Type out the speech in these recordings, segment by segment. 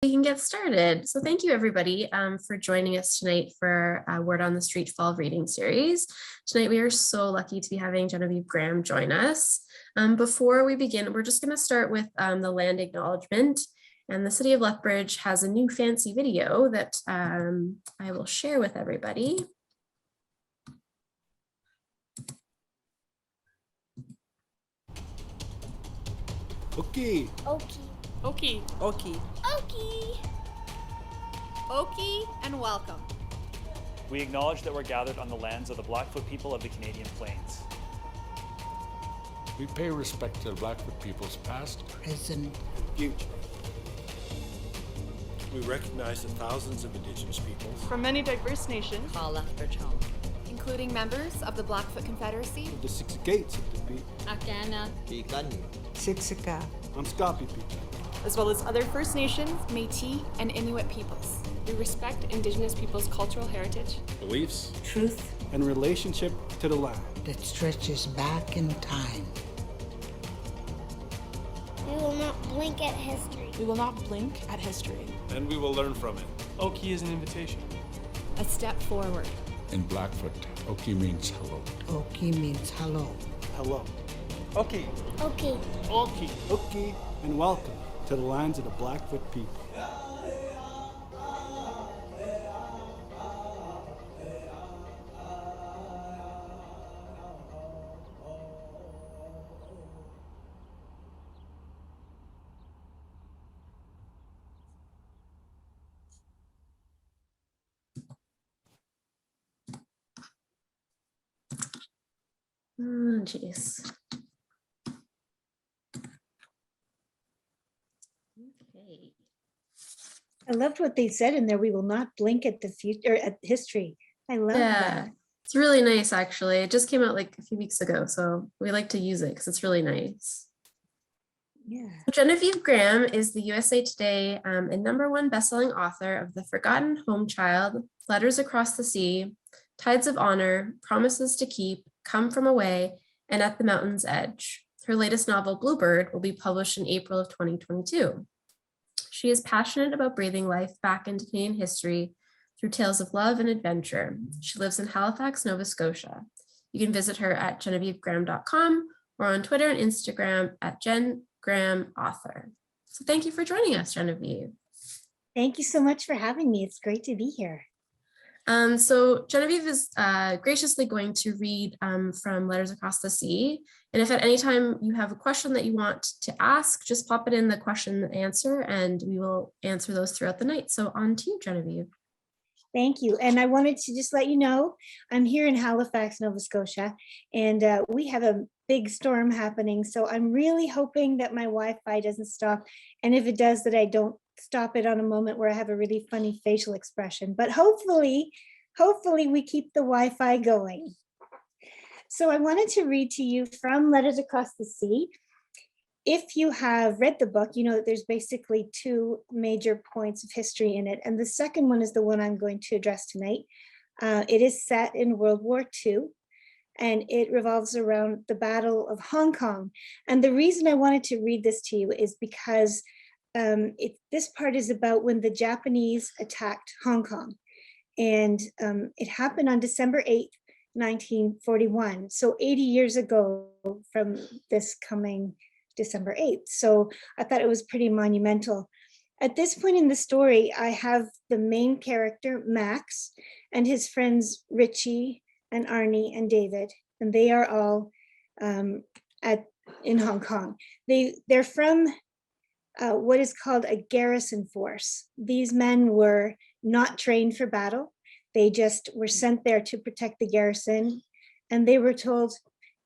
We can get started. So thank you everybody for joining us tonight for Word on the Street Fall Reading Series. Tonight we are so lucky to be having Genevieve Graham join us. Before we begin, we're just going to start with the land acknowledgement. And the City of Lethbridge has a new fancy video that I will share with everybody. Okay. Okie. Okie. Okay. Okie. Okie and welcome. We acknowledge that we're gathered on the lands of the Blackfoot people of the Canadian Plains. We pay respect to the Blackfoot peoples past, present, and future. We recognize the thousands of Indigenous peoples From many diverse nations. call Lethbridge home. Including members of the Blackfoot Confederacy, of the six gates of the beat. Akana, Kikani. Siksika, Amskapi people. As well as other First Nations, Metis, and Inuit peoples. We respect Indigenous people's cultural heritage, Beliefs, truth and relationship to the land. that stretches back in time. We will not blink at history. We will not blink at history. And we will learn from it. Okie is an invitation. A step forward. in Blackfoot, Oki means hello. Oki means hello. Hello. Okie. Okie. Okie. Okay, and welcome to the lands of the Blackfoot people. Oh, geez. Okay. I loved what they said in there. We will not blink at the future, at history. I love that. It's really nice, actually. It just came out like a few weeks ago, so we like to use it because it's really nice. Yeah. Genevieve Graham is the USA Today and #1 bestselling author of The Forgotten Home Child, Letters Across the Sea, Tides of Honor, Promises to Keep, Come From Away, and At the Mountain's Edge. Her latest novel, Bluebird, will be published in April of 2022. She is passionate about breathing life back into Canadian history through tales of love and adventure. She lives in Halifax, Nova Scotia. You can visit her at genevievegraham.com or on Twitter and Instagram at @GenGrahamAuthor. So thank you for joining us, Genevieve. Thank you so much for having me. It's great to be here. So Genevieve is graciously going to read from Letters Across the Sea. And if at any time you have a question that you want to ask, just pop it in the question and answer, and we will answer those throughout the night. So on to you, Genevieve. Thank you. And I wanted to just let you know, I'm here in Halifax, Nova Scotia, and we have a big storm happening. So I'm really hoping that my Wi-Fi doesn't stop. And if it does, that I don't stop it on a moment where I have a really funny facial expression. But hopefully we keep the Wi-Fi going. So I wanted to read to you from Letters Across the Sea. If you have read the book, you know that there's basically two major points of history in it. And the second one is the one I'm going to address tonight. It is set in World War II, and it revolves around the Battle of Hong Kong. And the reason I wanted to read this to you is because this part is about when the Japanese attacked Hong Kong. And it happened on December 8th, 1941. So 80 years ago from this coming December 8th. So I thought it was pretty monumental. At this point in the story, I have the main character, Max, and his friends, Richie and Arnie and David, and they are all in Hong Kong. They're from what is called a garrison force. These men were not trained for battle. They just were sent there to protect the garrison. And they were told,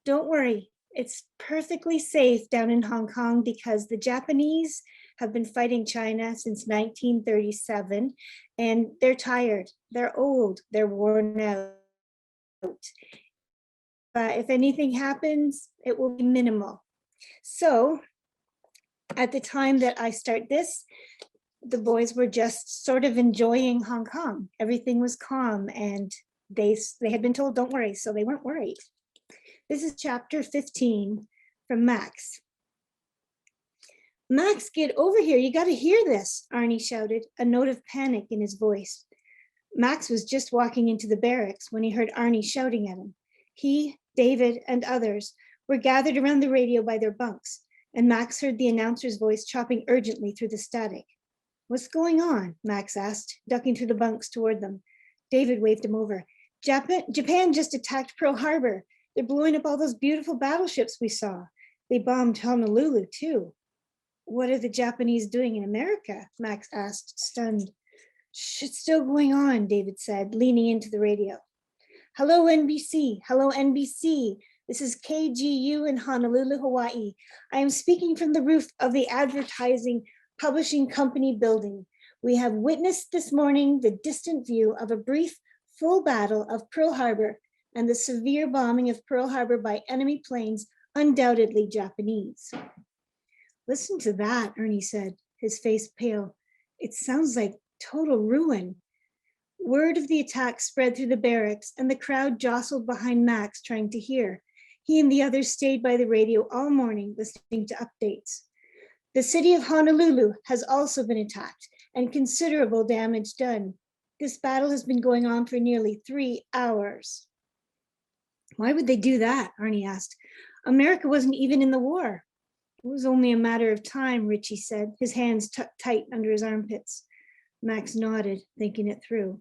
don't worry, it's perfectly safe down in Hong Kong because the Japanese have been fighting China since 1937, and they're tired, they're old, they're worn out. But if anything happens, it will be minimal. So at the time that I start this, the boys were just sort of enjoying Hong Kong. Everything was calm, and they had been told, don't worry, so they weren't worried. This is chapter 15 from Max. Max, get over here. You got to hear this, Arnie shouted, a note of panic in his voice. Max was just walking into the barracks when he heard Arnie shouting at him. He, David, and others were gathered around the radio by their bunks, and Max heard the announcer's voice chopping urgently through the static. What's going on? Max asked, ducking through the bunks toward them. David waved him over. Japan just attacked Pearl Harbor. They're blowing up all those beautiful battleships we saw. They bombed Honolulu, too. What are the Japanese doing in America? Max asked, stunned. Shh, it's still going on, David said, leaning into the radio. Hello, NBC. Hello, NBC. This is KGU in Honolulu, Hawaii. I am speaking from the roof of the Advertising Publishing Company building. We have witnessed this morning the distant view of a brief, full battle of Pearl Harbor and the severe bombing of Pearl Harbor by enemy planes, undoubtedly Japanese. Listen to that, Ernie said, his face pale. It sounds like total ruin. Word of the attack spread through the barracks, and the crowd jostled behind Max, trying to hear. He and the others stayed by the radio all morning, listening to updates. The city of Honolulu has also been attacked, and considerable damage done. This battle has been going on for nearly 3 hours. Why would they do that? Arnie asked. America wasn't even in the war. It was only a matter of time, Richie said, his hands tucked tight under his armpits. Max nodded, thinking it through.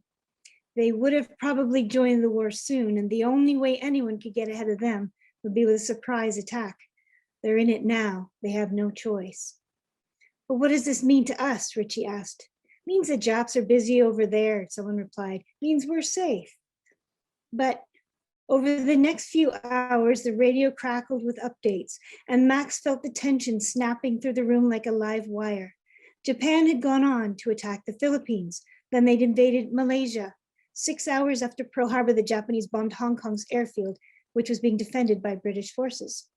They would have probably joined the war soon, and the only way anyone could get ahead of them would be with a surprise attack. They're in it now. They have no choice. But what does this mean to us? Richie asked. Means the Japs are busy over there, someone replied. Means we're safe. But over the next few hours, the radio crackled with updates, and Max felt the tension snapping through the room like a live wire. Japan had gone on to attack the Philippines. Then they'd invaded Malaysia. 6 hours after Pearl Harbor, the Japanese bombed Hong Kong's airfield, which was being defended by British forces.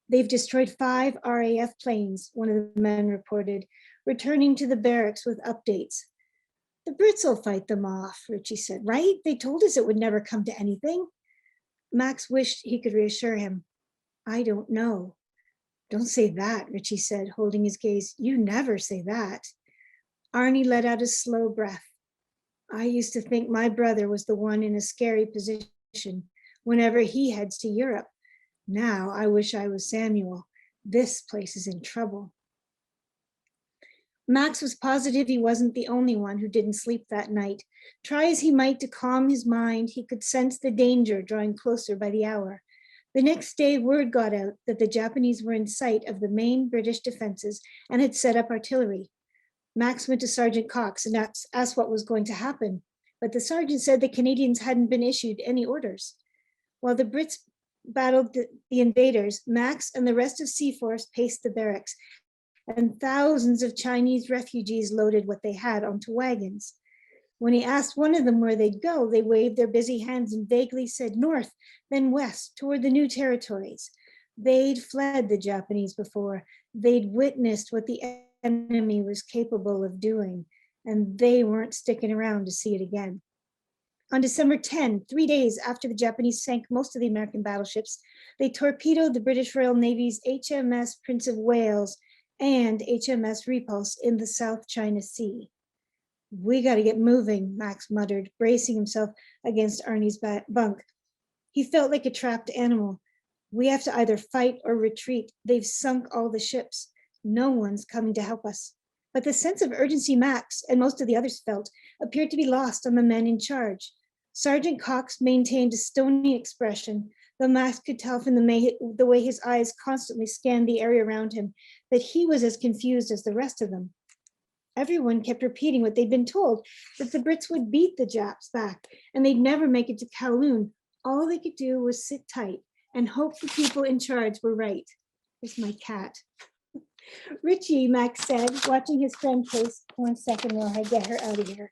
They've destroyed 5 RAF planes, one of the men reported, returning to the barracks with updates. The Brits will fight them off, Richie said, right? They told us it would never come to anything. Max wished he could reassure him. I don't know. Don't say that, Richie said, holding his gaze. You never say that. Arnie let out a slow breath. I used to think my brother was the one in a scary position whenever he heads to Europe. Now I wish I was Samuel. This place is in trouble. Max was positive he wasn't the only one who didn't sleep that night. Try as he might to calm his mind, he could sense the danger drawing closer by the hour. The next day, word got out that the Japanese were in sight of the main British defenses and had set up artillery. Max went to Sergeant Cox and asked what was going to happen, but the sergeant said the Canadians hadn't been issued any orders. While the Brits battled the invaders, Max and the rest of C-Force paced the barracks, and thousands of Chinese refugees loaded what they had onto wagons. When he asked one of them where they'd go, they waved their busy hands and vaguely said north, then west, toward the new territories. They'd fled the Japanese before. They'd witnessed what the enemy was capable of doing, and they weren't sticking around to see it again. On December 10, 3 days after the Japanese sank most of the American battleships, they torpedoed the British Royal Navy's HMS Prince of Wales and HMS Repulse in the South China Sea. We got to get moving, Max muttered, bracing himself against Arnie's bunk. He felt like a trapped animal. We have to either fight or retreat. They've sunk all the ships. No one's coming to help us. But the sense of urgency Max and most of the others felt appeared to be lost on the men in charge. Sergeant Cox maintained a stony expression, though Max could tell from the way his eyes constantly scanned the area around him that he was as confused as the rest of them. Everyone kept repeating what they'd been told, that the Brits would beat the Japs back and they'd never make it to Kowloon. All they could do was sit tight and hope the people in charge were right. Here's my cat. Richie, Max said, watching his friend pace. 1 second while I get her out of here.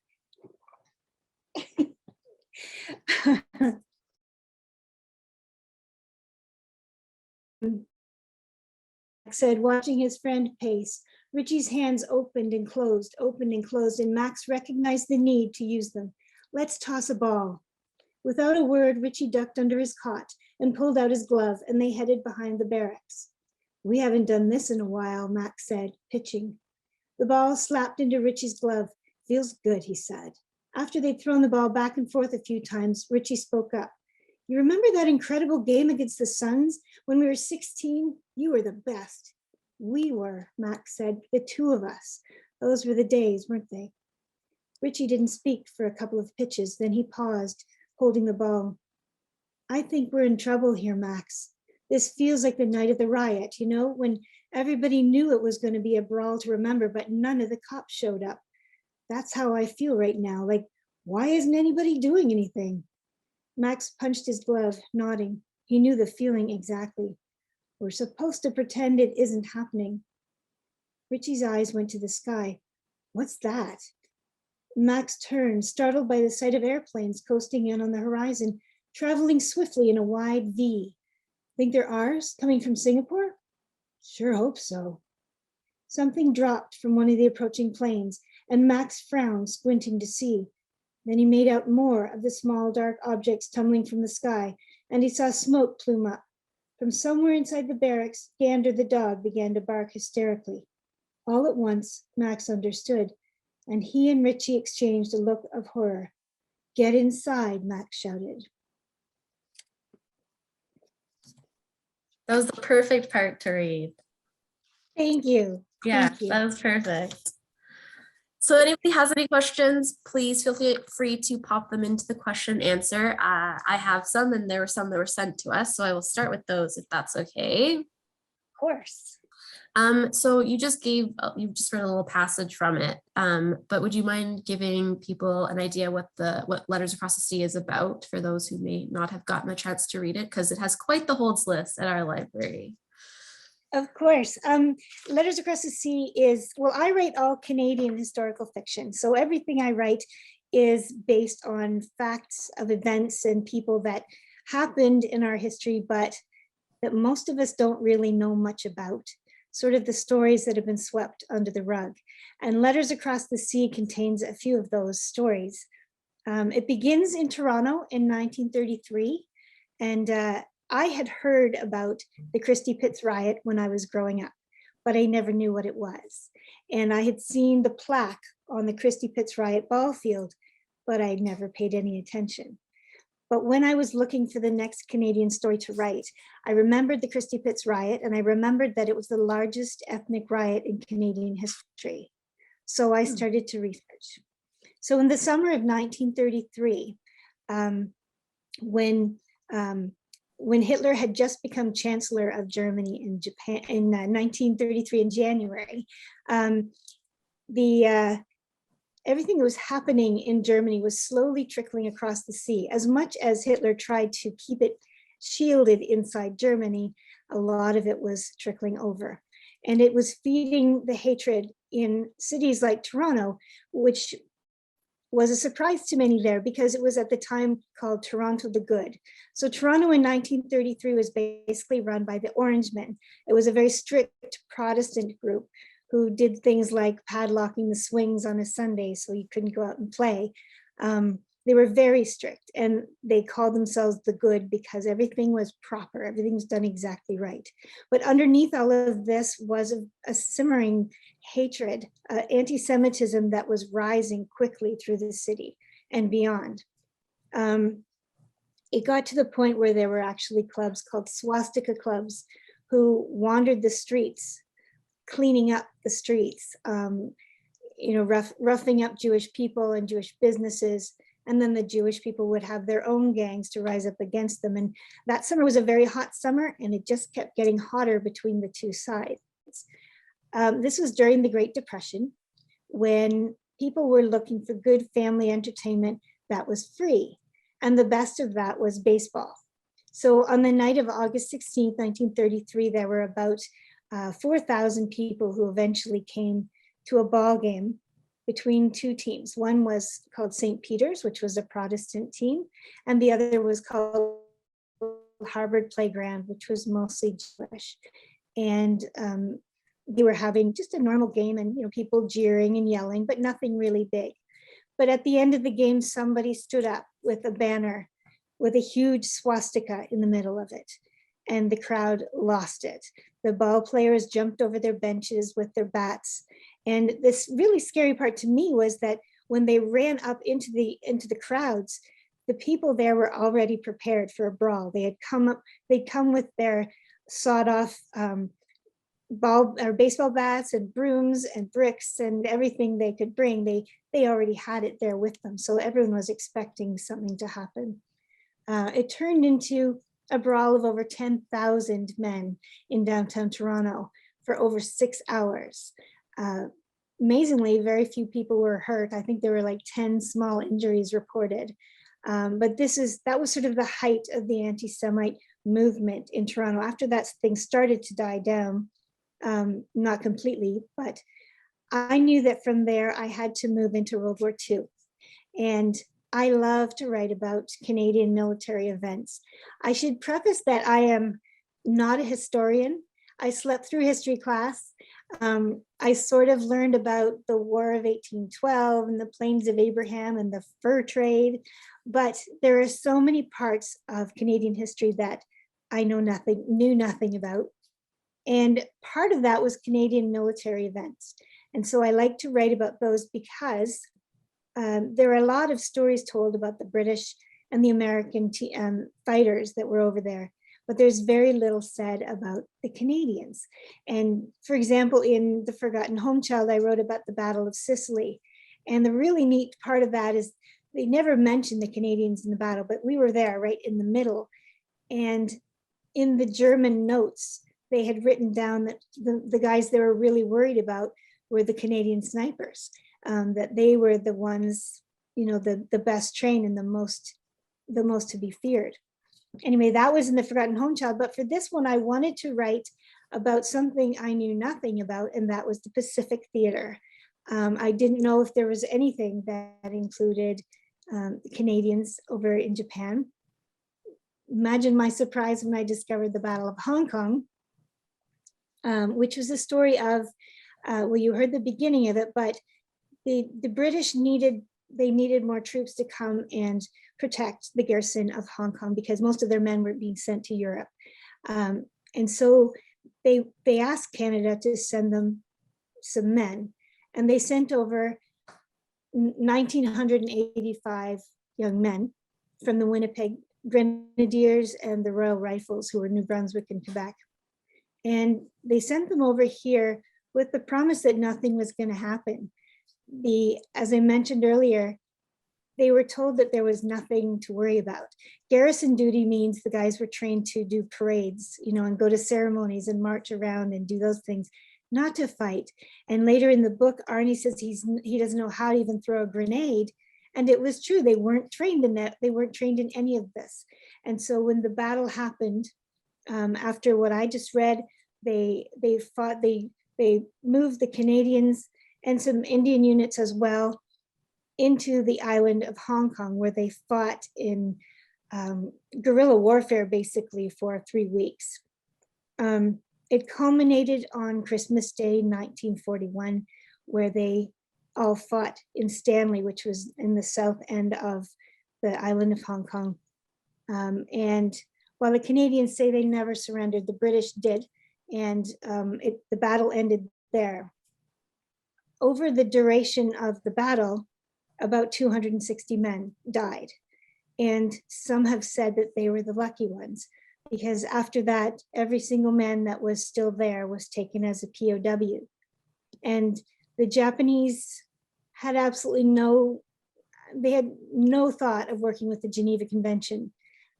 Said, watching his friend pace. Richie's hands opened and closed, and Max recognized the need to use them. Let's toss a ball. Without a word, Richie ducked under his cot and pulled out his glove, and they headed behind the barracks. We haven't done this in a while, Max said, pitching. The ball slapped into Richie's glove. Feels good, he said. After they'd thrown the ball back and forth a few times, Richie spoke up. You remember that incredible game against the Suns when we were 16? You were the best. We were, Max said, the two of us. Those were the days, weren't they? Richie didn't speak for a couple of pitches. Then he paused, holding the ball. I think we're in trouble here, Max. This feels like the night of the riot, you know, when everybody knew it was going to be a brawl to remember, but none of the cops showed up. That's how I feel right now. Like, why isn't anybody doing anything? Max punched his glove, nodding. He knew the feeling exactly. We're supposed to pretend it isn't happening. Richie's eyes went to the sky. What's that? Max turned, startled by the sight of airplanes coasting in on the horizon, traveling swiftly in a wide V. Think they're ours, coming from Singapore? Sure hope so. Something dropped from one of the approaching planes, and Max frowned, squinting to see. Then he made out more of the small, dark objects tumbling from the sky, and he saw smoke plume up. From somewhere inside the barracks, Gander the dog began to bark hysterically. All at once, Max understood, and he and Richie exchanged a look of horror. Get inside, Max shouted. That was the perfect part to read. Thank you. Yeah, Thank you. that was perfect. So anybody has any questions, please feel free to pop them into the question and answer. I have some, and there were some that were sent to us, so I will start with those if that's okay. Of course. So you just read a little passage from it, but would you mind giving people an idea what Letters Across the Sea is about for those who may not have gotten a chance to read it, because it has quite the holds list at our library. Of course. Letters Across the Sea is, well, I write all Canadian historical fiction. So everything I write is based on facts of events and people that happened in our history, but that most of us don't really know much about. Sort of the stories that have been swept under the rug. And Letters Across the Sea contains a few of those stories. It begins in Toronto in 1933. And I had heard about the Christie Pitts riot when I was growing up, but I never knew what it was. And I had seen the plaque on the Christie Pitts riot ball field, but I never paid any attention. But when I was looking for the next Canadian story to write, I remembered the Christie Pitts riot, and I remembered that it was the largest ethnic riot in Canadian history. So I started to research. So in the summer of 1933, when Hitler had just become Chancellor of Germany in Japan in 1933 in January, everything that was happening in Germany was slowly trickling across the sea. As much as Hitler tried to keep it shielded inside Germany, a lot of it was trickling over. And it was feeding the hatred in cities like Toronto, which was a surprise to many there because it was at the time called Toronto the Good. So Toronto in 1933 was basically run by the Orangemen. It was a very strict Protestant group who did things like padlocking the swings on a Sunday so you couldn't go out and play. They were very strict, and they called themselves the Good because everything was proper, everything was done exactly right. But underneath all of this was a simmering hatred, anti-Semitism that was rising quickly through the city and beyond. It got to the point where there were actually clubs called swastika clubs who wandered the streets, cleaning up the streets, roughing up Jewish people and Jewish businesses. And then the Jewish people would have their own gangs to rise up against them. And that summer was a very hot summer, and it just kept getting hotter between the two sides. This was during the Great Depression, when people were looking for good family entertainment that was free. And the best of that was baseball. So on the night of August 16th, 1933, there were about 4,000 people who eventually came to a ball game between two teams. One was called St. Peter's, which was a Protestant team, and the other was called Harvard Playground, which was mostly Jewish. And they were having just a normal game, and people jeering and yelling, but nothing really big. But at the end of the game, somebody stood up with a banner with a huge swastika in the middle of it, and the crowd lost it. The ball players jumped over their benches with their bats. And this really scary part to me was that when they ran up into the crowds, the people there were already prepared for a brawl. They'd come with their sawed-off ball or baseball bats and brooms and bricks and everything they could bring. They already had it there with them, so everyone was expecting something to happen. It turned into a brawl of over 10,000 men in downtown Toronto for over 6 hours. Amazingly, very few people were hurt. I think there were like 10 small injuries reported. But that was sort of the height of the anti-Semite movement in Toronto. After that, things started to die down, not completely, but I knew that from there I had to move into World War II. And I love to write about Canadian military events. I should preface that I am not a historian. I slept through history class. I sort of learned about the War of 1812 and the Plains of Abraham and the fur trade, but there are so many parts of Canadian history that I knew nothing about. And part of that was Canadian military events. And so I like to write about those because there are a lot of stories told about the British and the American fighters that were over there, but there's very little said about the Canadians. And for example, in The Forgotten Home Child, I wrote about the Battle of Sicily. And the really neat part of that is they never mentioned the Canadians in the battle, but we were there right in the middle. And in the German notes, they had written down that the guys they were really worried about were the Canadian snipers, that they were the ones, the best trained and the most to be feared. Anyway, that was in The Forgotten Home Child. But for this one, I wanted to write about something I knew nothing about, and that was the Pacific Theater. I didn't know if there was anything that included Canadians over in Japan. Imagine my surprise when I discovered the Battle of Hong Kong, which was a story of, well, you heard the beginning of it, but the British needed more troops to come and protect the garrison of Hong Kong because most of their men were being sent to Europe. And so they asked Canada to send them some men, and they sent over 1,985 young men from the Winnipeg Grenadiers and the Royal Rifles, who were New Brunswick and Quebec. And they sent them over here with the promise that nothing was going to happen. As I mentioned earlier, they were told that there was nothing to worry about. Garrison duty means the guys were trained to do parades, and go to ceremonies and march around and do those things, not to fight. And later in the book, Arnie says he doesn't know how to even throw a grenade. And it was true, they weren't trained in that. They weren't trained in any of this. And so when the battle happened, after what I just read, they moved the Canadians and some Indian units as well into the island of Hong Kong, where they fought in guerrilla warfare basically for 3 weeks. It culminated on Christmas Day, 1941, where they all fought in Stanley, which was in the south end of the island of Hong Kong. And while the Canadians say they never surrendered, the British did, and the battle ended there. Over the duration of the battle, about 260 men died. And some have said that they were the lucky ones, because after that, every single man that was still there was taken as a POW. And the Japanese had absolutely no thought of working with the Geneva Convention.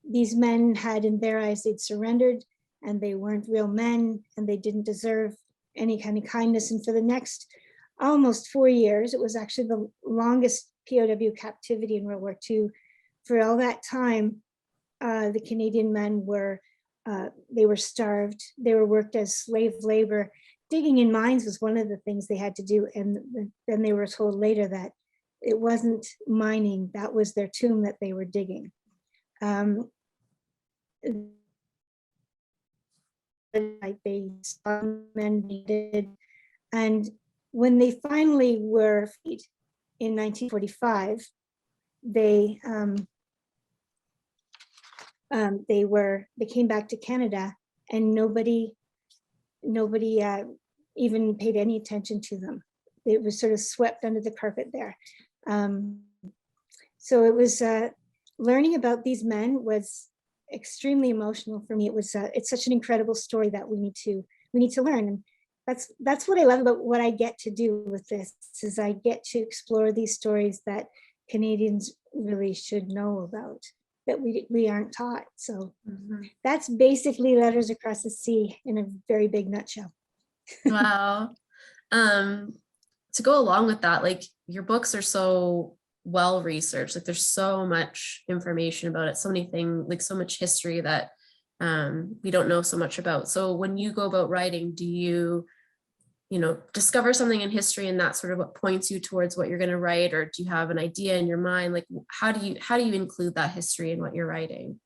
These men had, in their eyes, they'd surrendered, and they weren't real men, and they didn't deserve any kind of kindness. And for the next almost 4 years, it was actually the longest POW captivity in World War II. For all that time, the Canadian men were starved. They were worked as slave labor. Digging in mines was one of the things they had to do. And then they were told later that it wasn't mining, that was their tomb that they were digging. Like they saw men needed. And when they finally were freed in 1945, they came back to Canada, and nobody nobody even paid any attention to them. It was sort of swept under the carpet there. So it was learning about these men was extremely emotional for me. It's such an incredible story that we need to learn. And that's what I love about what I get to do with this, is I get to explore these stories that Canadians really should know about, that we aren't taught. So that's basically Letters Across the Sea in a very big nutshell. Wow. To go along with that, like your books are so well researched, like there's so much information about it, so many things, like so much history that we don't know so much about. So when you go about writing, do you discover something in history and that's sort of what points you towards what you're going to write, or do you have an idea in your mind? Like how do you include that history in what you're writing?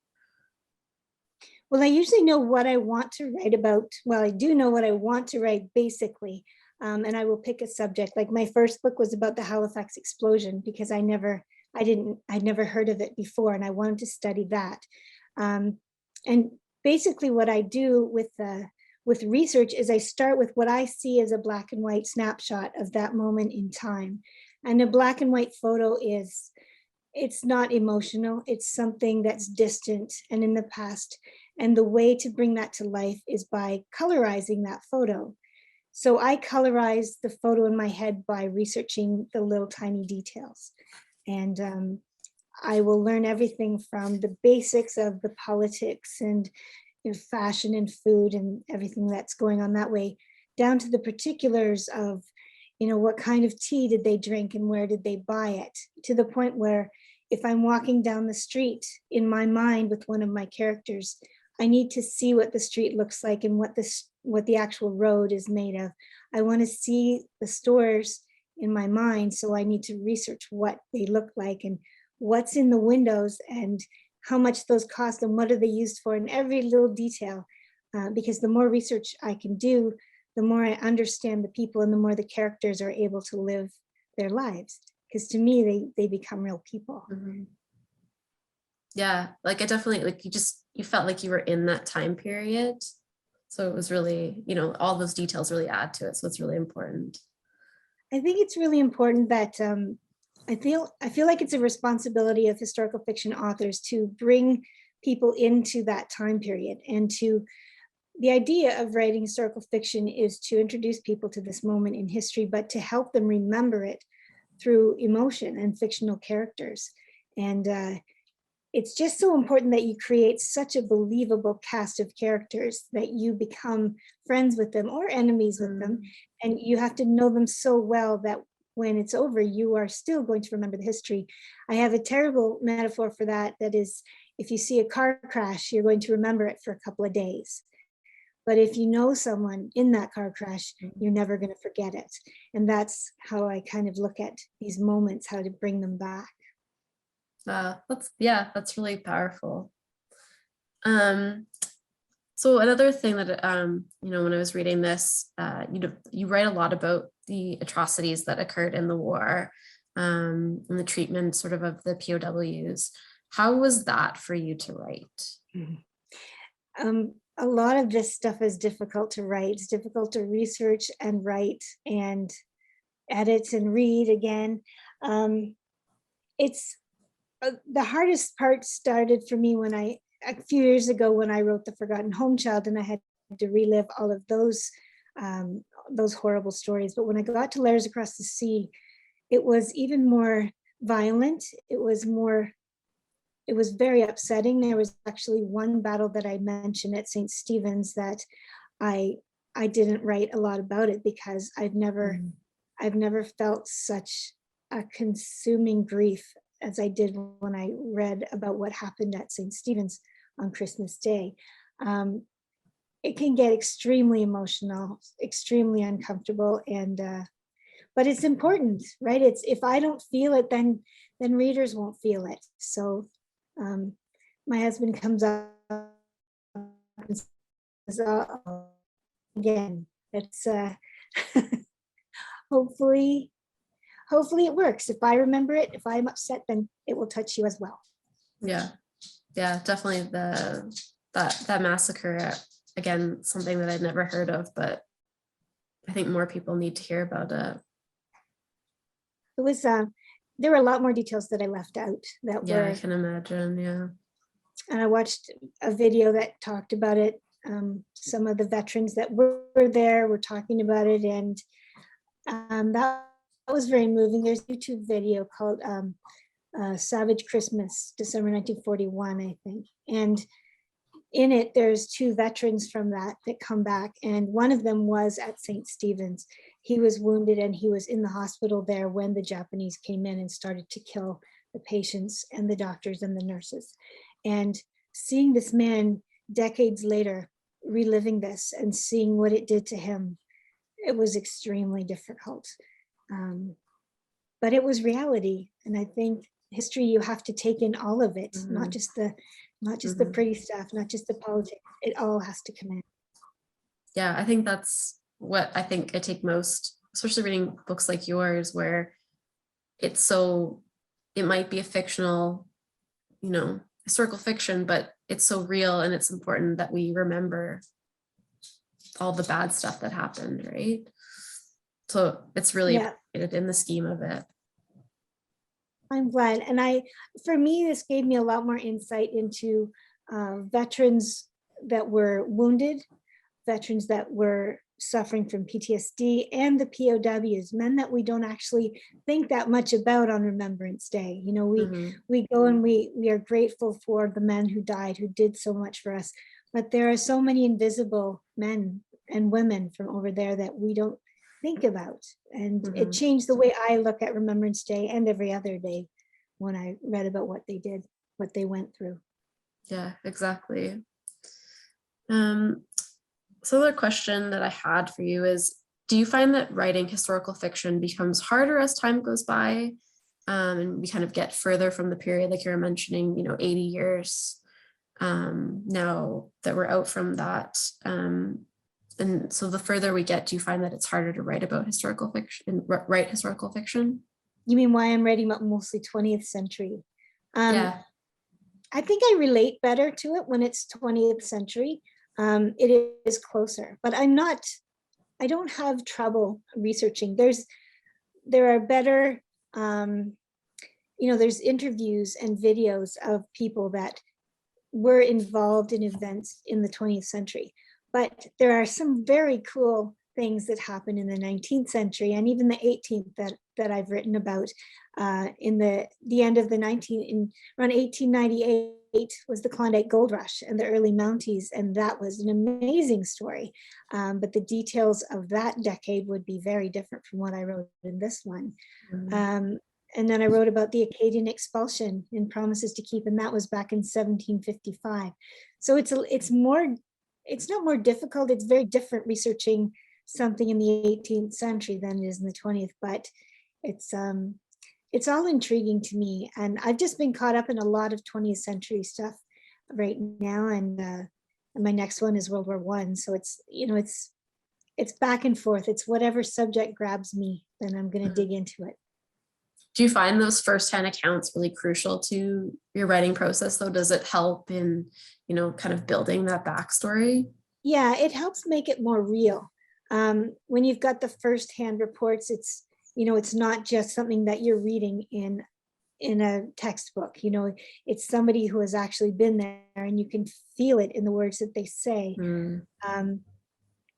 Well, I usually know what I want to write about. Well, I do know what I want to write basically, and I will pick a subject. Like my first book was about the Halifax explosion because I'd never heard of it before, and I wanted to study that. And basically, what I do with research is I start with what I see as a black and white snapshot of that moment in time. And a black and white photo it's not emotional. It's something that's distant and in the past. And the way to bring that to life is by colorizing that photo. So I colorize the photo in my head by researching the little tiny details. And I will learn everything from the basics of the politics and fashion and food and everything that's going on that way, down to the particulars of, what kind of tea did they drink and where did they buy it, to the point where if I'm walking down the street in my mind with one of my characters, I need to see what the street looks like and what the actual road is made of. I want to see the stores in my mind, so I need to research what they look like and what's in the windows and how much those cost and what are they used for, and every little detail, because the more research I can do, the more I understand the people and the more the characters are able to live their lives. Because to me, they become real people. Yeah, like I definitely, like you felt like you were in that time period. So it was really, all those details really add to it. So it's really important. I think it's really important that I feel like it's a responsibility of historical fiction authors to bring people into that time period, and the idea of writing historical fiction is to introduce people to this moment in history, but to help them remember it through emotion and fictional characters. And it's just so important that you create such a believable cast of characters that you become friends with them or enemies with them. And you have to know them so well that when it's over, you are still going to remember the history. I have a terrible metaphor for that. That is, if you see a car crash, you're going to remember it for a couple of days. But if you know someone in that car crash, you're never going to forget it. And that's how I kind of look at these moments, how to bring them back. That's really powerful. So another thing that, when I was reading this, you write a lot about the atrocities that occurred in the war, and the treatment sort of the POWs. How was that for you to write? A lot of this stuff is difficult to write. It's difficult to research and write and edit and read again. It's the hardest part started for me when a few years ago when I wrote The Forgotten Home Child, and I had to relive all of those horrible stories. But when I got to Letters Across the Sea, it was even more violent. It was very upsetting. There was actually one battle that I mentioned at St. Stephen's that I didn't write a lot about it because I've never felt such a consuming grief as I did when I read about what happened at St. Stephen's on Christmas Day. It can get extremely emotional, extremely uncomfortable, and but it's important, right? It's, if I don't feel it, then readers won't feel it. So my husband comes up and says, "Oh, again, it's hopefully it works. If I remember it, if I'm upset, then it will touch you as well." Yeah, definitely that massacre again, something that I'd never heard of, but I think more people need to hear about it. It was, there were a lot more details that I left out that Yeah, were, I can imagine. Yeah. and I watched a video that talked about it. Some of the veterans that were there were talking about it, and that was very moving. There's a YouTube video called Savage Christmas, December 1941, I think. And in it, there's two veterans from that come back. And one of them was at St. Stephen's. He was wounded and he was in the hospital there when the Japanese came in and started to kill the patients and the doctors and the nurses. And seeing this man decades later, reliving this and seeing what it did to him, it was extremely difficult. But it was reality. And I think history, you have to take in all of it, not just the pretty stuff, not just the politics. It all has to come in. Yeah, I think that's what I think I take most, especially reading books like yours, where it's so, it might be a fictional, historical fiction, but it's so real, and it's important that we remember all the bad stuff that happened, right? So it's really appreciated in the scheme of it. I'm glad. And for me, this gave me a lot more insight into veterans that were wounded, veterans that were suffering from PTSD, and the POWs, men that we don't actually think that much about on Remembrance Day. We go and we are grateful for the men who died, who did so much for us. But there are so many invisible men and women from over there that we don't think about. And it changed the way I look at Remembrance Day and every other day when I read about what they did, what they went through. Yeah, exactly. So the question that I had for you is, do you find that writing historical fiction becomes harder as time goes by? And we kind of get further from the period, like you were mentioning, 80 years now that we're out from that. And so the further we get, do you find that it's harder to write about historical fiction, write historical fiction? You mean why I'm writing about mostly 20th century? Yeah. I think I relate better to it when it's 20th century. It is closer, but I don't have trouble researching. There are better, there's interviews and videos of people that were involved in events in the 20th century. But there are some very cool things that happened in the 19th century and even the 18th that I've written about. In the end of the around 1898 was the Klondike Gold Rush and the early Mounties, and that was an amazing story. But the details of that decade would be very different from what I wrote in this one. And then I wrote about the Acadian expulsion in Promises to Keep, and that was back in 1755. So it's not more difficult. It's very different researching something in the 18th century than it is in the 20th, but it's all intriguing to me. And I've just been caught up in a lot of 20th century stuff right now. And my next one is World War I. So it's back and forth. It's whatever subject grabs me, then I'm going to dig into it. Do you find those firsthand accounts really crucial to your writing process, though? Does it help in, kind of building that backstory? Yeah, it helps make it more real. When you've got the firsthand reports, it's not just something that you're reading in a textbook. It's somebody who has actually been there, and you can feel it in the words that they say.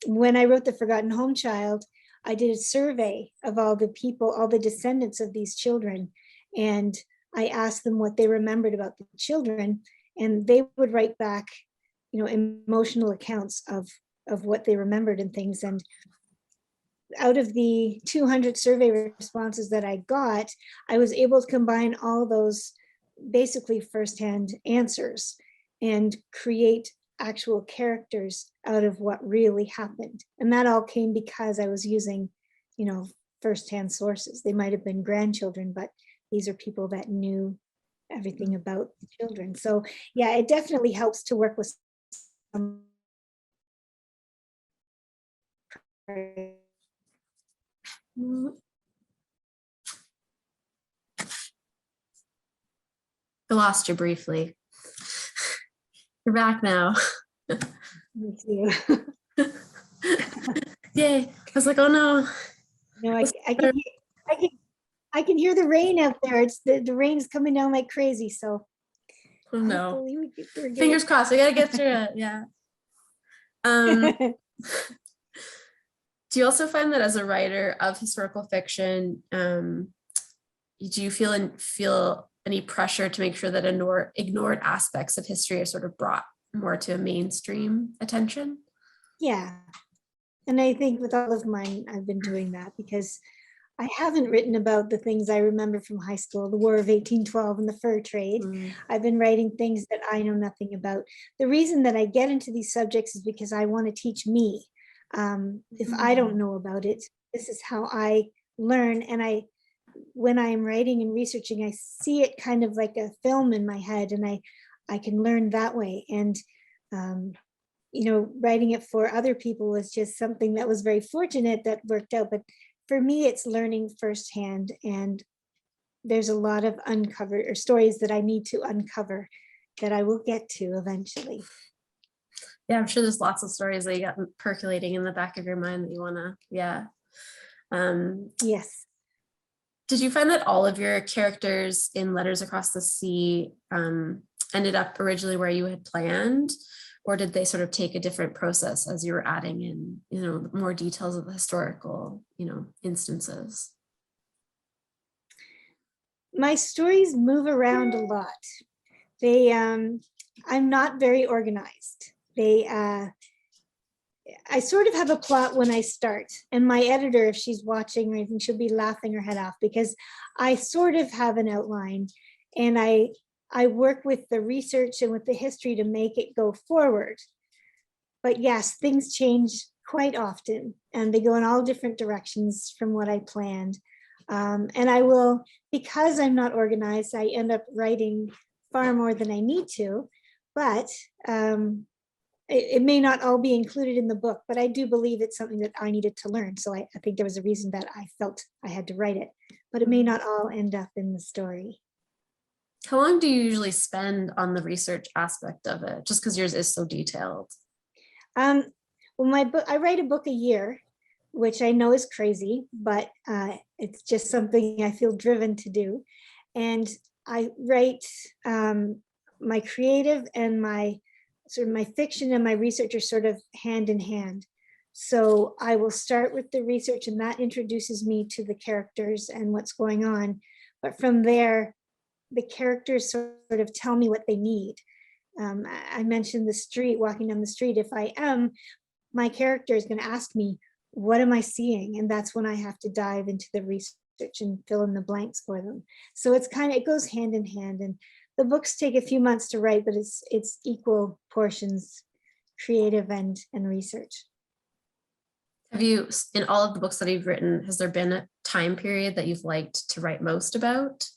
When I wrote The Forgotten Home Child, I did a survey of all the people, all the descendants of these children, and I asked them what they remembered about the children, and they would write back, emotional accounts of what they remembered and things. And out of the 200 survey responses that I got, I was able to combine all those basically firsthand answers and create actual characters out of what really happened. And that all came because I was using, firsthand sources. They might have been grandchildren, but these are people that knew everything about the children. So yeah, it definitely helps to work with some. I lost you briefly. You're back now. Me too. Yay. I was like, oh no. No, I can hear the rain out there. It's the rain's coming down like crazy. So Oh no. hopefully we're good. Fingers crossed. We gotta get through it. Yeah. Do you also find that as a writer of historical fiction, do you feel any pressure to make sure that ignored aspects of history are sort of brought more to a mainstream attention? Yeah. And I think with all of mine, I've been doing that because I haven't written about the things I remember from high school, the War of 1812 and the fur trade. I've been writing things that I know nothing about. The reason that I get into these subjects is because I want to teach me. If I don't know about it, this is how I learn. And when I'm writing and researching, I see it kind of like a film in my head, and I can learn that way. And writing it for other people was just something that was very fortunate that worked out. But for me, it's learning firsthand, and there's a lot of uncovered or stories that I need to uncover that I will get to eventually. Yeah, I'm sure there's lots of stories that you got percolating in the back of your mind that you wanna, yeah. Yes. Did you find that all of your characters in Letters Across the Sea ended up originally where you had planned? Or did they sort of take a different process as you were adding in, more details of the historical, instances? My stories move around a lot. I'm not very organized. I sort of have a plot when I start, and my editor, if she's watching or anything, she'll be laughing her head off because I sort of have an outline, and I work with the research and with the history to make it go forward. But yes, things change quite often, and they go in all different directions from what I planned. And I will, because I'm not organized, I end up writing far more than I need to, but it may not all be included in the book, but I do believe it's something that I needed to learn. So I think there was a reason that I felt I had to write it, but it may not all end up in the story. How long do you usually spend on the research aspect of it? Just because yours is so detailed. Well, my book, I write a book a year, which I know is crazy, but it's just something I feel driven to do. And I write my creative and my fiction and my research are sort of hand in hand. So I will start with the research, and that introduces me to the characters and what's going on. But from there, the characters sort of tell me what they need. I mentioned the street, walking down the street. If I am, my character is going to ask me, what am I seeing? And that's when I have to dive into the research and fill in the blanks for them. So it goes hand in hand. And the books take a few months to write, but it's equal portions, creative and research. Have you, in all of the books that you've written, has there been a time period that you've liked to write most about?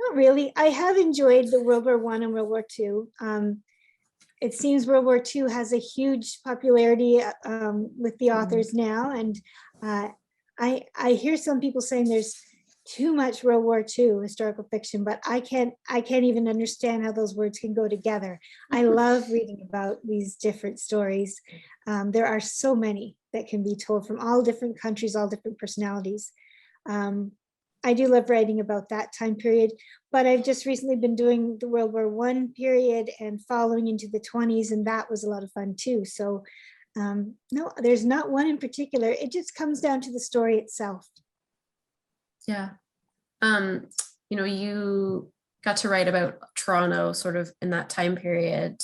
Not really. I have enjoyed the World War I and World War II. It seems World War II has a huge popularity with the authors now, and I hear some people saying there's too much World War II historical fiction, but I can't even understand how those words can go together. I love reading about these different stories. There are so many that can be told from all different countries, all different personalities. I do love writing about that time period, but I've just recently been doing the World War I period and following into the 20s, and that was a lot of fun too. So no, there's not one in particular. It just comes down to the story itself. Yeah. You got to write about Toronto sort of in that time period,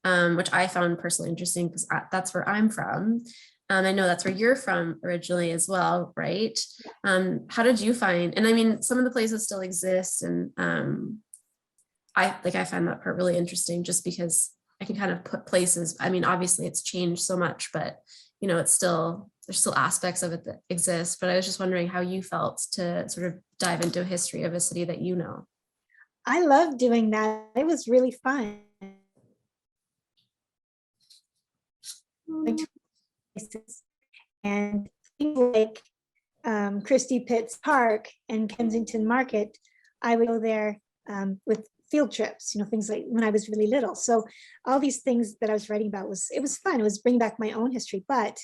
which I found personally interesting because that's where I'm from. I know that's where you're from originally as well, right? How did you find, and I mean, some of the places still exist, and I find that part really interesting just because I can kind of put places, I mean, obviously it's changed so much, but there's still aspects of it that exist. But I was just wondering how you felt to sort of dive into a history of a city that you know. I love doing that. It was really fun. And things like Christie Pitts Park and Kensington Market, I would go there with field trips, things like when I was really little. So all these things that I was writing about it was fun. It was bringing back my own history, but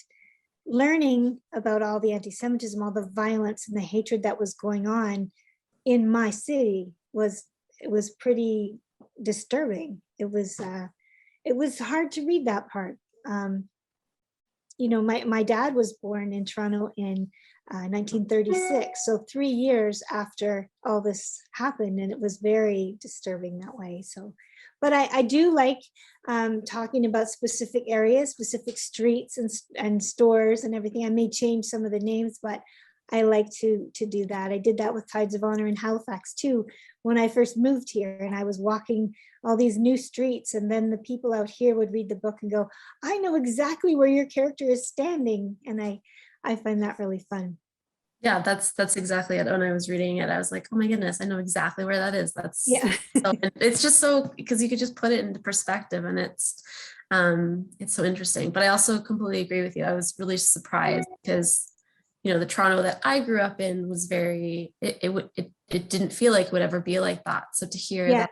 learning about all the anti-Semitism, all the violence and the hatred that was going on in my city was pretty disturbing. It was hard to read that part. My dad was born in Toronto in 1936, so 3 years after all this happened, and it was very disturbing that way. So, but I do like talking about specific areas, specific streets and stores and everything. I may change some of the names, but I like to do that. I did that with Tides of Honor in Halifax too, when I first moved here, and I was walking all these new streets, and then the people out here would read the book and go, I know exactly where your character is standing. And I find that really fun. Yeah, that's exactly it. When I was reading it, I was like, oh my goodness, I know exactly where that is. Yeah. It's just so, because you could just put it into perspective, and it's so interesting. But I also completely agree with you. I was really surprised because the Toronto that I grew up in was very, it didn't feel like it would ever be like that. So to hear that,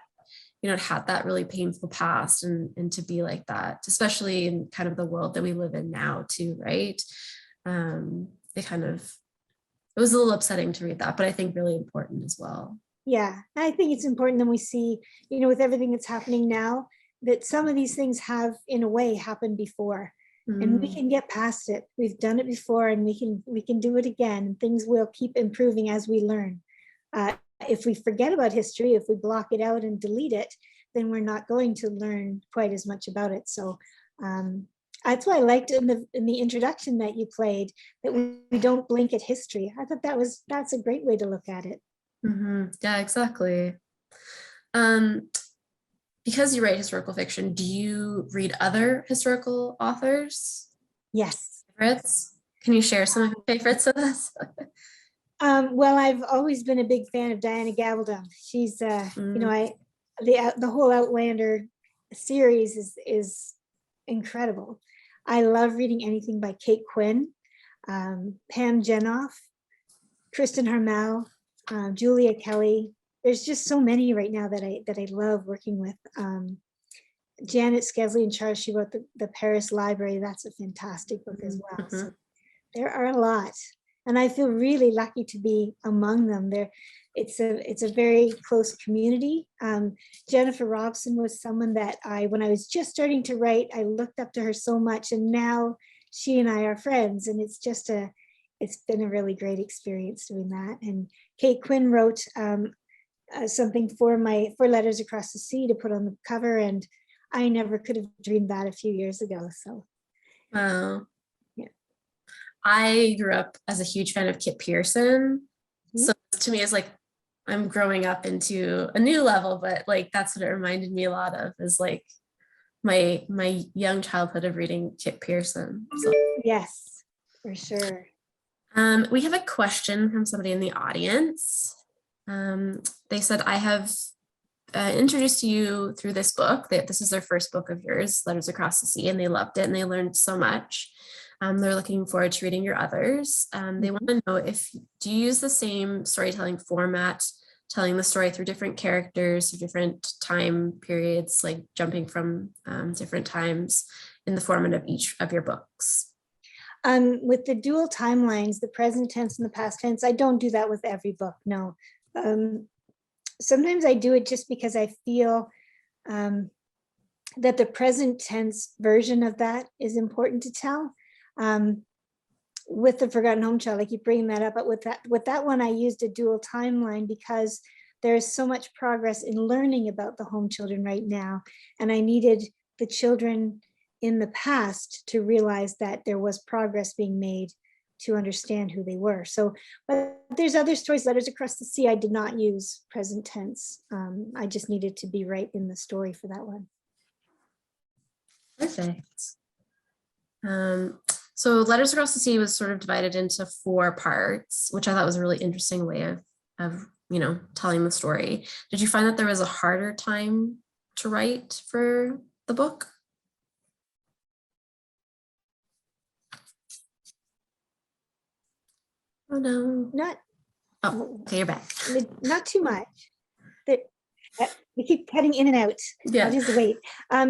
it had that really painful past, and to be like that, especially in kind of the world that we live in now too, right? It was a little upsetting to read that, but I think really important as well. Yeah, I think it's important that we see, with everything that's happening now, that some of these things have, in a way, happened before. And we can get past it. We've done it before, and we can do it again. Things will keep improving as we learn. If we forget about history, if we block it out and delete it, then we're not going to learn quite as much about it. So that's why I liked in the introduction that you played, that we don't blink at history. I thought that's a great way to look at it. Mm-hmm. Yeah, exactly. Because you write historical fiction, do you read other historical authors? Yes. Favorites? Can you share some of your favorites with us? Well, I've always been a big fan of Diana Gabaldon. She's, the whole Outlander series is incredible. I love reading anything by Kate Quinn, Pam Jenoff, Kristen Harmel, Julia Kelly. There's just so many right now that I love working with. Janet Skesley and Charles, she wrote the Paris Library. That's a fantastic book as well. So there are a lot, and I feel really lucky to be among them. It's a very close community. Jennifer Robson was someone that when I was just starting to write, I looked up to her so much, and now she and I are friends, and it's been a really great experience doing that. And Kate Quinn wrote something for Letters Across the Sea to put on the cover, and I never could have dreamed that a few years ago. So, wow. Yeah. I grew up as a huge fan of Kit Pearson. So to me, it's like I'm growing up into a new level, but like that's what it reminded me a lot of, is like my young childhood of reading Kit Pearson. So yes, for sure. We have a question from somebody in the audience. They said, I have introduced you through this book. This is their first book of yours, Letters Across the Sea, and they loved it and they learned so much. They're looking forward to reading your others. They want to know, do you use the same storytelling format, telling the story through different characters, through different time periods, like jumping from different times in the format of each of your books? With the dual timelines, the present tense and the past tense, I don't do that with every book, no. Sometimes I do it just because I feel that the present tense version of that is important to tell. With the Forgotten Home Child, I keep bringing that up, but with that one, I used a dual timeline because there's so much progress in learning about the home children right now, and I needed the children in the past to realize that there was progress being made to understand who they were. So, but there's other stories, Letters Across the Sea, I did not use present tense. I just needed to be right in the story for that one. Perfect. So Letters Across the Sea was sort of divided into 4 parts, which I thought was a really interesting way of telling the story. Did you find that there was a harder time to write for the book? Oh no. Not. Oh, okay, you're back. Not too much. We keep cutting in and out. Yeah. I'll just wait. I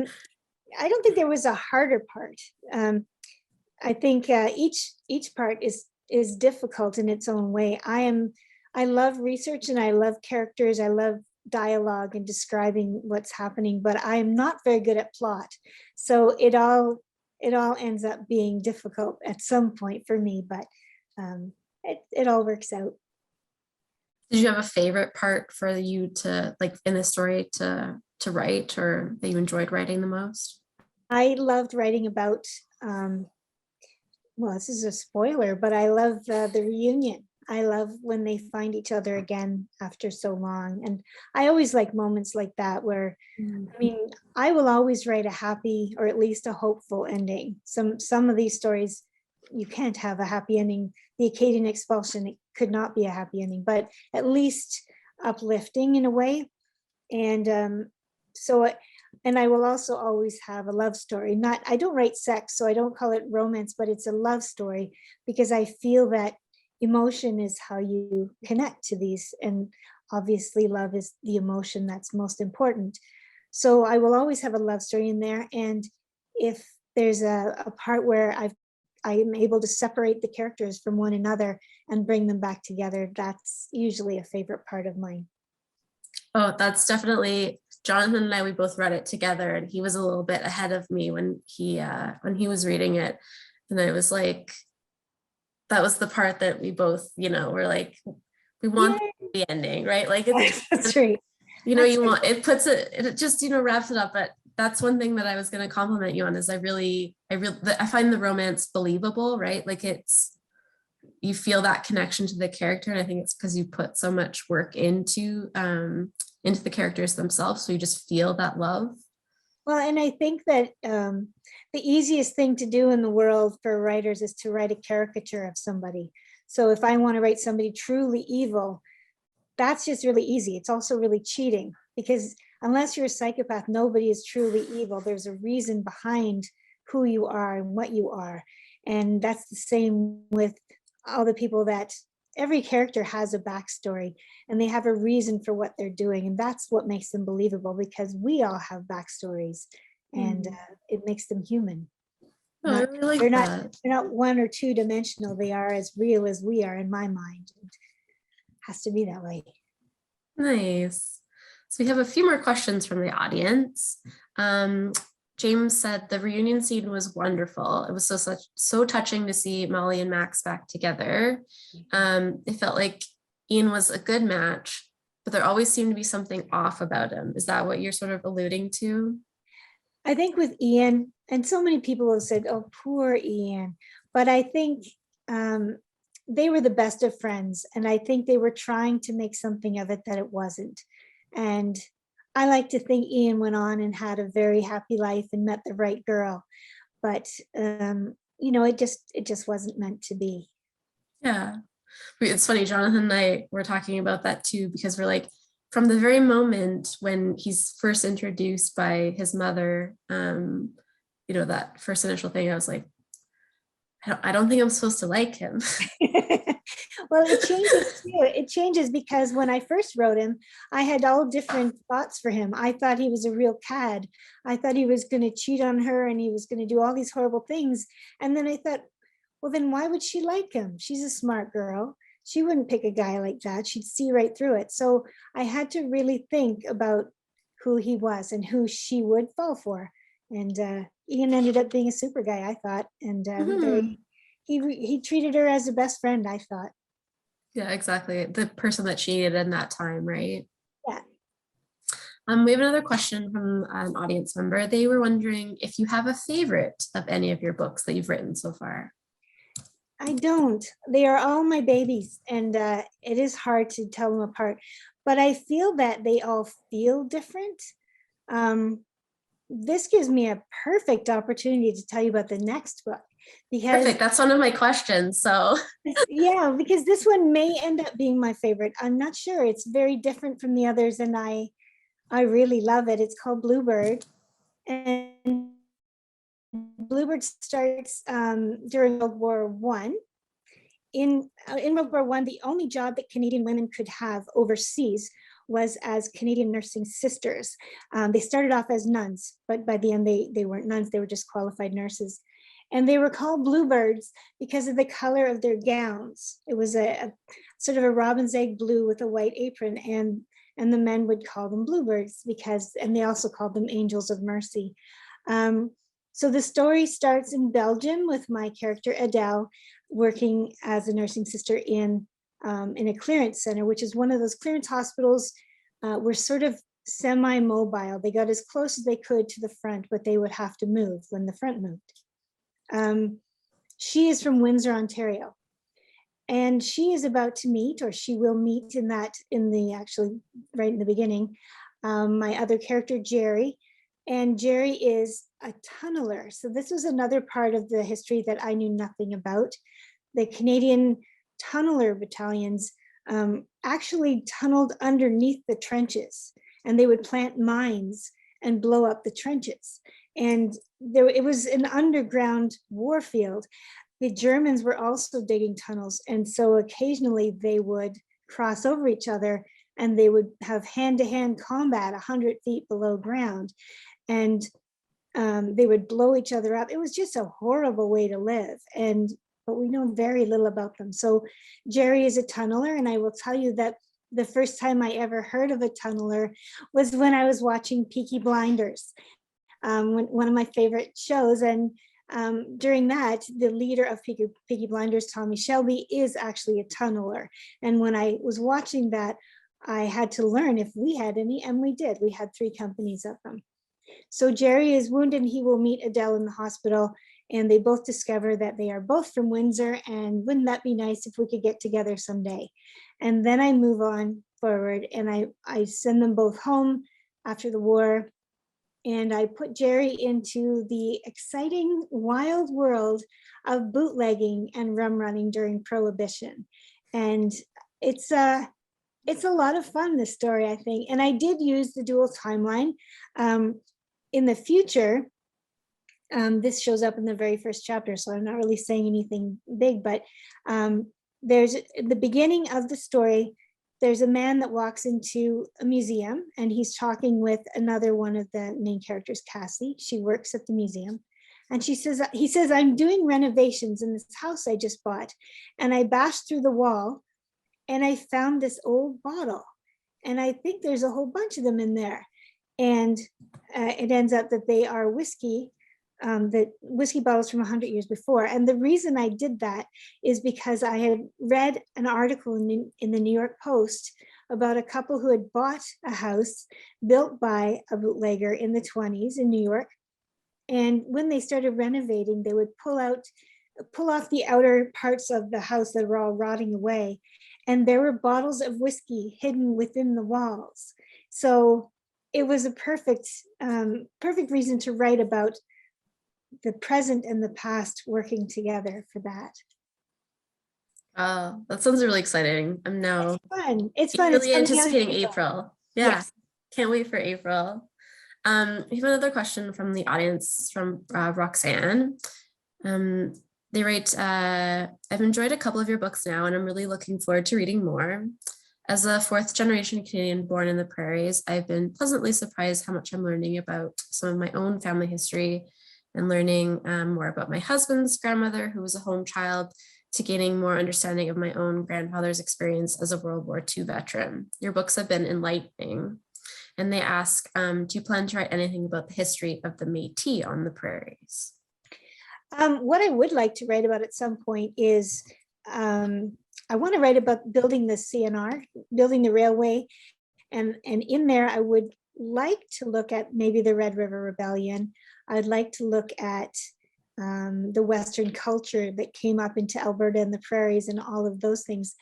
don't think there was a harder part. I think each part is difficult in its own way. I love research and I love characters. I love dialogue and describing what's happening, but I am not very good at plot. So it all ends up being difficult at some point for me, but it all works out. Did you have a favorite part for you to like in the story to write, or that you enjoyed writing the most? I loved writing about, well, this is a spoiler, but I love the reunion. I love when they find each other again after so long. And I always like moments like that where, I mean, I will always write a happy or at least a hopeful ending. Some of these stories, you can't have a happy ending. The Acadian expulsion, it could not be a happy ending, but at least uplifting in a way. And and I will also always have a love story. I don't write sex, so I don't call it romance, but it's a love story because I feel that emotion is how you connect to these. And obviously love is the emotion that's most important. So I will always have a love story in there. And if there's a part where I am able to separate the characters from one another and bring them back together, that's usually a favorite part of mine. Oh, that's definitely, Jonathan and I, we both read it together, and he was a little bit ahead of me when he was reading it. And I was like, that was the part that we both, were like, we want the ending, right? Like that's right. Want, it puts it just, wraps it up. But that's one thing that I was going to compliment you on is I find the romance believable, right? Like you feel that connection to the character. And I think it's because you put so much work into the characters themselves. So you just feel that love. Well, and I think that the easiest thing to do in the world for writers is to write a caricature of somebody. So if I want to write somebody truly evil, that's just really easy. It's also really cheating because unless you're a psychopath, nobody is truly evil. There's a reason behind who you are and what you are. And that's the same with all the people that every character has a backstory and they have a reason for what they're doing. And that's what makes them believable because we all have backstories and it makes them human. Oh, I really like they're not one or two dimensional. They are as real as we are in my mind. It has to be that way. Nice. So we have a few more questions from the audience. James said the reunion scene was wonderful. It was so touching to see Molly and Max back together. It felt like Ian was a good match, but there always seemed to be something off about him. Is that what you're sort of alluding to? I think with Ian, and so many people have said, oh, poor Ian, but I think they were the best of friends. And I think they were trying to make something of it that it wasn't. And I like to think Ian went on and had a very happy life and met the right girl, but it just wasn't meant to be. Yeah, it's funny. Jonathan and I were talking about that too, because we're like, from the very moment when he's first introduced by his mother, that first initial thing, I was like, I don't think I'm supposed to like him. Well, it changes too. It changes because when I first wrote him, I had all different thoughts for him. I thought he was a real cad. I thought he was going to cheat on her and he was going to do all these horrible things. And then I thought, well, then why would she like him? She's a smart girl. She wouldn't pick a guy like that. She'd see right through it. So I had to really think about who he was and who she would fall for. And Ian ended up being a super guy, I thought. And he treated her as a best friend, I thought. Yeah, exactly. The person that she needed in that time, right? Yeah. We have another question from an audience member. They were wondering if you have a favorite of any of your books that you've written so far. I don't. They are all my babies, and it is hard to tell them apart. But I feel that they all feel different. This gives me a perfect opportunity to tell you about the next book. Because perfect. That's one of my questions. So yeah, because this one may end up being my favorite. I'm not sure. It's very different from the others, and I really love it. It's called Bluebird, and Bluebird starts during World War I. In World War I, the only job that Canadian women could have overseas was as Canadian nursing sisters. They started off as nuns, but by the end they weren't nuns, they were just qualified nurses. And they were called Bluebirds because of the color of their gowns. It was a sort of a robin's egg blue with a white apron, and the men would call them Bluebirds and they also called them Angels of Mercy. So the story starts in Belgium with my character Adele working as a nursing sister in a clearance center, which is one of those clearance hospitals. Were sort of semi-mobile. They got as close as they could to the front, but they would have to move when the front moved. She is from Windsor, Ontario, and she is about to meet, or she will meet actually right in the beginning, my other character, Jerry. And Jerry is a tunneler. So this was another part of the history that I knew nothing about. The Canadian tunneler battalions actually tunneled underneath the trenches, and they would plant mines and blow up the trenches. And it was an underground war field. The Germans were also digging tunnels, and so occasionally they would cross over each other and they would have hand-to-hand combat 100 feet below ground, and they would blow each other up. It was just a horrible way to live, but we know very little about them. So Jerry is a tunneler, and I will tell you that the first time I ever heard of a tunneler was when I was watching Peaky Blinders, one of my favorite shows. And during that, the leader of Peaky Blinders, Tommy Shelby, is actually a tunneler. And when I was watching that, I had to learn if we had any, and we did. We had 3 companies of them. So Jerry is wounded, and he will meet Adele in the hospital, and they both discover that they are both from Windsor, and wouldn't that be nice if we could get together someday? And then I move on forward, and I send them both home after the war, and I put Jerry into the exciting wild world of bootlegging and rum running during Prohibition. And it's a lot of fun, this story, I think. And I did use the dual timeline. In the future, this shows up in the very first chapter, so I'm not really saying anything big, but there's the beginning of the story. There's a man that walks into a museum, and he's talking with another one of the main characters, Cassie. She works at the museum, and he says, I'm doing renovations in this house I just bought, and I bashed through the wall, and I found this old bottle, and I think there's a whole bunch of them in there. And it ends up that they are whiskey, the whiskey bottles from 100 years before. And the reason I did that is because I had read an article in the New York Post about a couple who had bought a house built by a bootlegger in the 1920s in New York. And when they started renovating, they would pull off the outer parts of the house that were all rotting away. And there were bottles of whiskey hidden within the walls. So it was a perfect reason to write about the present and the past working together for that. That sounds really exciting. I'm now It's fun. really It's anticipating April. Yeah, Yes. Can't wait for April. We have another question from the audience from Roxanne. They write, I've enjoyed a couple of your books now, and I'm really looking forward to reading more. As a 4th generation Canadian born in the prairies, I've been pleasantly surprised how much I'm learning about some of my own family history, and learning more about my husband's grandmother, who was a home child, to gaining more understanding of my own grandfather's experience as a World War II veteran. Your books have been enlightening. And they ask, do you plan to write anything about the history of the Metis on the prairies? What I would like to write about at some point is, I want to write about building the CNR, building the railway. And in there, I would like to look at maybe the Red River Rebellion. I'd like to look at the Western culture that came up into Alberta and the prairies and all of those things.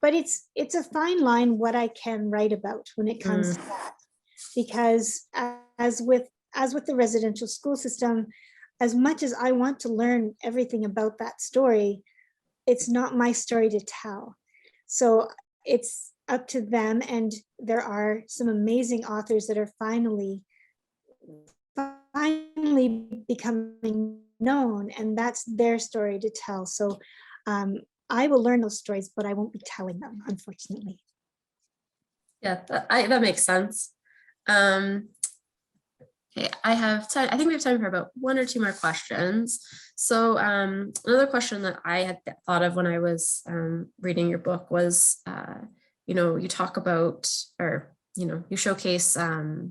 But it's a fine line what I can write about when it comes to that, because as with the residential school system, as much as I want to learn everything about that story, it's not my story to tell. So it's up to them, and there are some amazing authors that are finally becoming known, and that's their story to tell. So I will learn those stories, but I won't be telling them, unfortunately. Yeah, that makes sense. Okay, I have time. I think we have time for about one or two more questions. So another question that I had thought of when I was reading your book was, you talk about, or, you showcase, a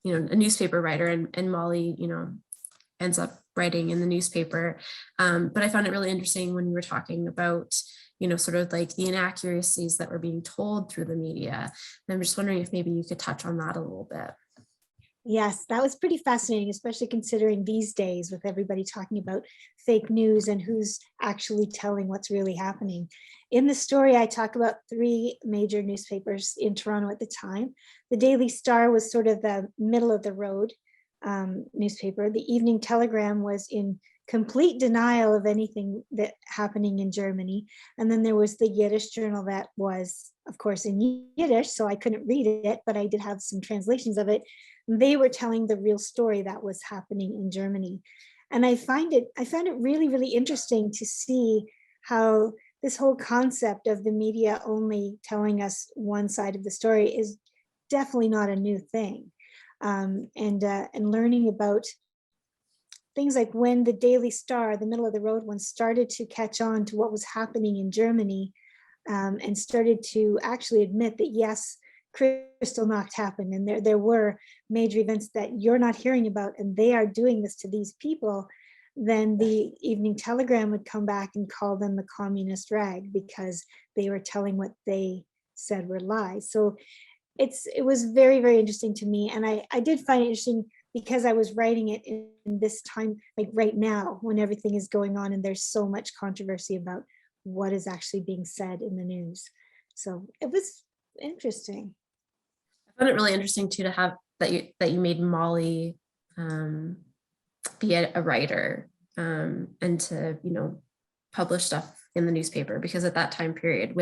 newspaper writer, and Molly, ends up writing in the newspaper. But I found it really interesting when you were talking about, sort of like the inaccuracies that were being told through the media. And I'm just wondering if maybe you could touch on that a little bit. Yes, that was pretty fascinating, especially considering these days with everybody talking about fake news and who's actually telling what's really happening. In the story, I talk about 3 major newspapers in Toronto at the time. The Daily Star was sort of the middle of the road newspaper. The Evening Telegram was in complete denial of anything that happening in Germany. And then there was the Yiddish journal that was, of course, in Yiddish, so I couldn't read it, but I did have some translations of it. They were telling the real story that was happening in Germany. And I found it really, really interesting to see how this whole concept of the media only telling us one side of the story is definitely not a new thing. And learning about things like when the Daily Star, the middle of the road one, started to catch on to what was happening in Germany, and started to actually admit that, yes, Kristallnacht happened, and there were major events that you're not hearing about, and they are doing this to these people, then the Evening Telegram would come back and call them the communist rag because they were telling what they said were lies. So it was very, very interesting to me. And I did find it interesting because I was writing it in this time, like right now, when everything is going on and there's so much controversy about what is actually being said in the news. So it was interesting. I found it really interesting too to have that you made Molly be a writer, and to publish stuff in the newspaper, because at that time period, it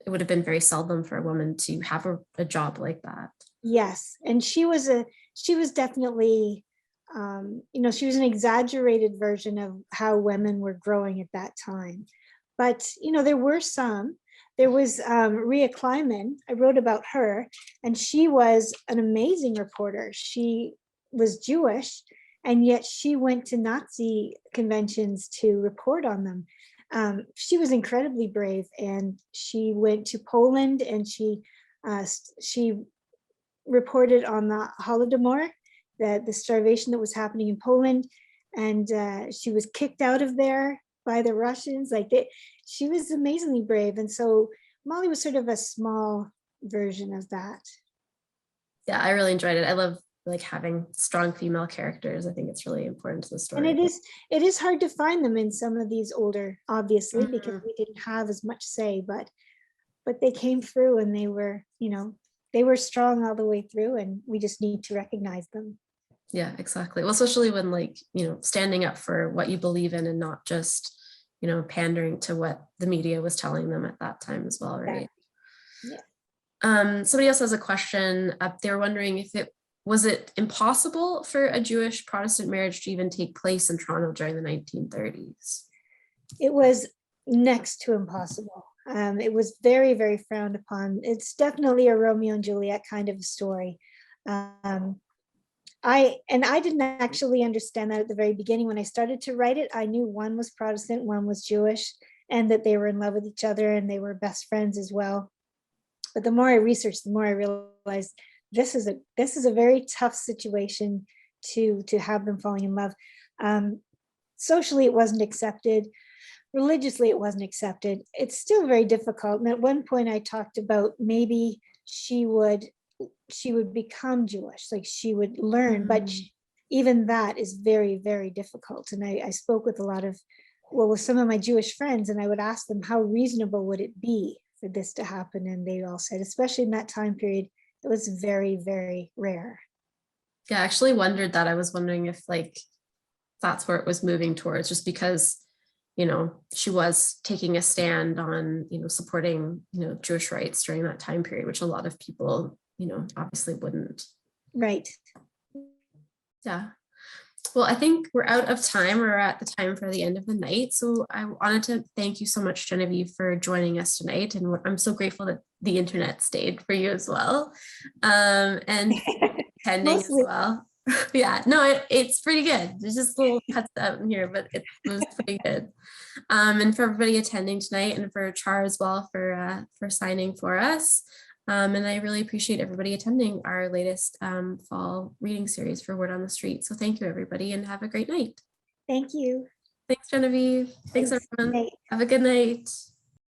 would have been very seldom for a woman to have a job like that. Yes, and she was definitely she was an exaggerated version of how women were growing at that time. But there were some. There was Ria Kleiman. I wrote about her, and she was an amazing reporter. She was Jewish, and yet she went to Nazi conventions to report on them. She was incredibly brave, and she went to Poland, and she reported on the Holodomor, the starvation that was happening in Poland, and she was kicked out of there by the Russians. She was amazingly brave, and so Molly was sort of a small version of that. Yeah, I really enjoyed it. I love having strong female characters. I think it's really important to the story. And it is hard to find them in some of these older, obviously, because we didn't have as much say, but they came through, and they were strong all the way through, and we just need to recognize them. Yeah, exactly. Well, especially when standing up for what you believe in and not just, pandering to what the media was telling them at that time as well, right? Yeah. Somebody else has a question. They're wondering if was it impossible for a Jewish Protestant marriage to even take place in Toronto during the 1930s? It was next to impossible. It was very, very frowned upon. It's definitely a Romeo and Juliet kind of story. I didn't actually understand that at the very beginning. When I started to write it, I knew one was Protestant, one was Jewish, and that they were in love with each other, and they were best friends as well. But the more I researched, the more I realized this is a very tough situation to have them falling in love. Socially, it wasn't accepted. Religiously, it wasn't accepted. It's still very difficult. And at one point, I talked about maybe she would become Jewish, she would learn, but even that is very, very difficult. And I spoke with with some of my Jewish friends, and I would ask them, how reasonable would it be for this to happen? And they all said, especially in that time period, it was very, very rare. Yeah, I actually wondered that. I was wondering if that's where it was moving towards, just because she was taking a stand on supporting Jewish rights during that time period, which a lot of people obviously wouldn't. Right. Yeah. Well, I think we're out of time. We're at the time for the end of the night. So I wanted to thank you so much, Genevieve, for joining us tonight. And I'm so grateful that the internet stayed for you as well. And attending as Mostly. well. Yeah, no, it's pretty good. There's just little cuts out in here, but it was pretty good. And for everybody attending tonight, and for Char as well for signing for us. And I really appreciate everybody attending our latest fall reading series for Word on the Street. So thank you, everybody, and have a great night. Thank you. Thanks, Genevieve. Thanks, Thanks. everyone. Night. Have a good night.